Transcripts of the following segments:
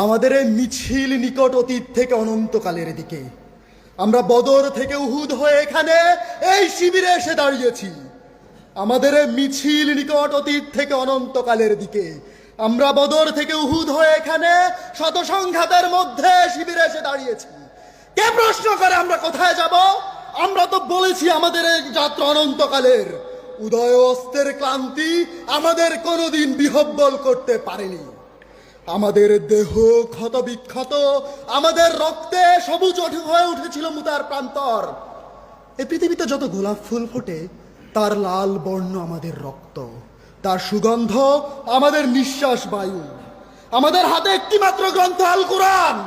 আমাদের এই মিছিল নিকট অতীত থেকে অনন্তকালের দিকে। আমরা বদর থেকে উহুদ হয়ে এখানে এই শিবিরে এসে দাঁড়িয়েছি। আমাদের এই মিছিল নিকট অতীত থেকে অনন্তকালের দিকে। আমরা বদর থেকে উহুদ হয়ে এখানে শত সংঘাতের মধ্যে শিবিরে এসে দাঁড়িয়েছি। কে প্রশ্ন করে আমরা কোথায় যাব? আমরা তো বলেছি আমাদের এই যাত্রা অনন্তকালের। উদয় অস্তের ক্লান্তি আমাদের কোনোদিন বিহব্বল করতে পারেনি। আমাদের দেহ ক্ষত বিক্ষত, আমাদের রক্তে সবুজ হয়ে উঠেছিল মুতার প্রান্তর। এই পৃথিবীতে যত গোলাপ ফুল ফোটে তার লাল বর্ণ আমাদের রক্ত, তার সুগন্ধ আমাদের নিঃশ্বাস বায়ু। আমাদের হাতে একটি মাত্র গ্রন্থ আল কোরআন।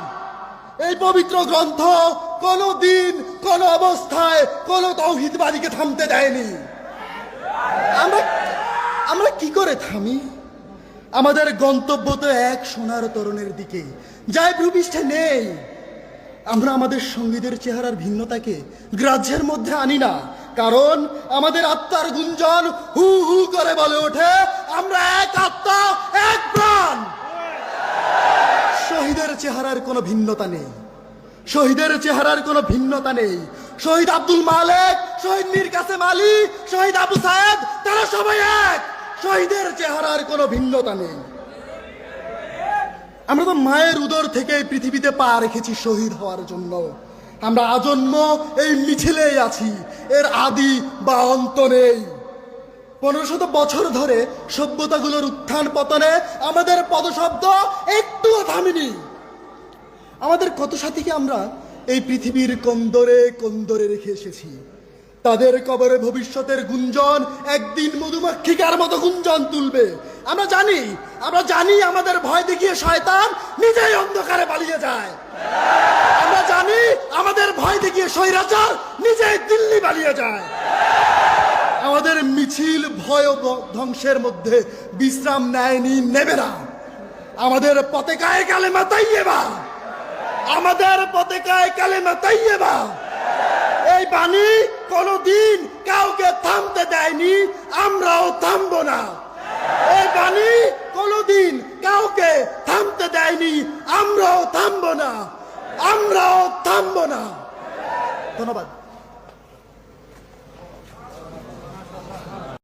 এই পবিত্র গ্রন্থ কোনো দিন কোনো অবস্থায় কোনো তাওহীদবাদীকে থামতে দেয়নি। আমরা কি করে থামি? আমাদের গন্তব্য তো এক সোনার তরণের দিকে, যাই ভূপৃষ্ঠে নেই। আমরা আমাদের সঙ্গীদের চেহারার ভিন্নতাকে গ্রাহ্যের মধ্যে আনি না, কারণ আমাদের আত্মার গুঞ্জন হু হু করে বলে ওঠে, আমরা এক আত্মা, এক প্রাণ। শহীদের চেহারার কোনো ভিন্নতা নেই, শহীদের চেহারার কোনো ভিন্নতা নেই। শহীদ আব্দুল মালেক, শহীদ মীর কাসেম আলী, শহীদ আবু সায়েদ, তারা সবাই এক। শহীদের চেহারার কোনো ভিন্নতা নেই। আমরা তো মায়ের উদর থেকে পৃথিবীতে পা রেখেছি শহীদ হওয়ার জন্য। আমরা আজন্ম এই মিছিলেই আছি, এর আদি বা অন্ত নেই। 1500 বছর ধরে সভ্যতাগুলোর উত্থান পতনে আমাদের পদশব্দ একটুও থামেনি। আমাদের কত সাথীকে আমরা এই পৃথিবীর কন্দরে কন্দরে রেখে এসেছি। তাদের কবরে ভবিষ্যতের গুঞ্জন একদিন মধুমাক্ষিকার মতো গুঞ্জন তুলবে। আমরা জানি আমাদের ভয় দেখিয়ে শয়তান নিজেই অন্ধকারে পালিয়ে যায়। আমরা জানি আমাদের ভয় দেখিয়ে স্বৈরাচার নিজেই দিল্লি পালিয়ে যায়। আমাদের মিছিল ভয় ও ধ্বংসের মধ্যে বিশ্রাম নেয়নি, নেবে না। আমাদের পতাকায় কালেমা তাইয়্যেবা, আমাদের পতাকায় কালেমা তাইয়্যেবা। এই বাণী কোনদিন কাউকে থামতে দেয়নি, আমরাও থামবো না। এই বাণী কোনদিন কাউকে থামতে দেয়নি, আমরাও থামবো না, আমরাও থামবো না। ধন্যবাদ।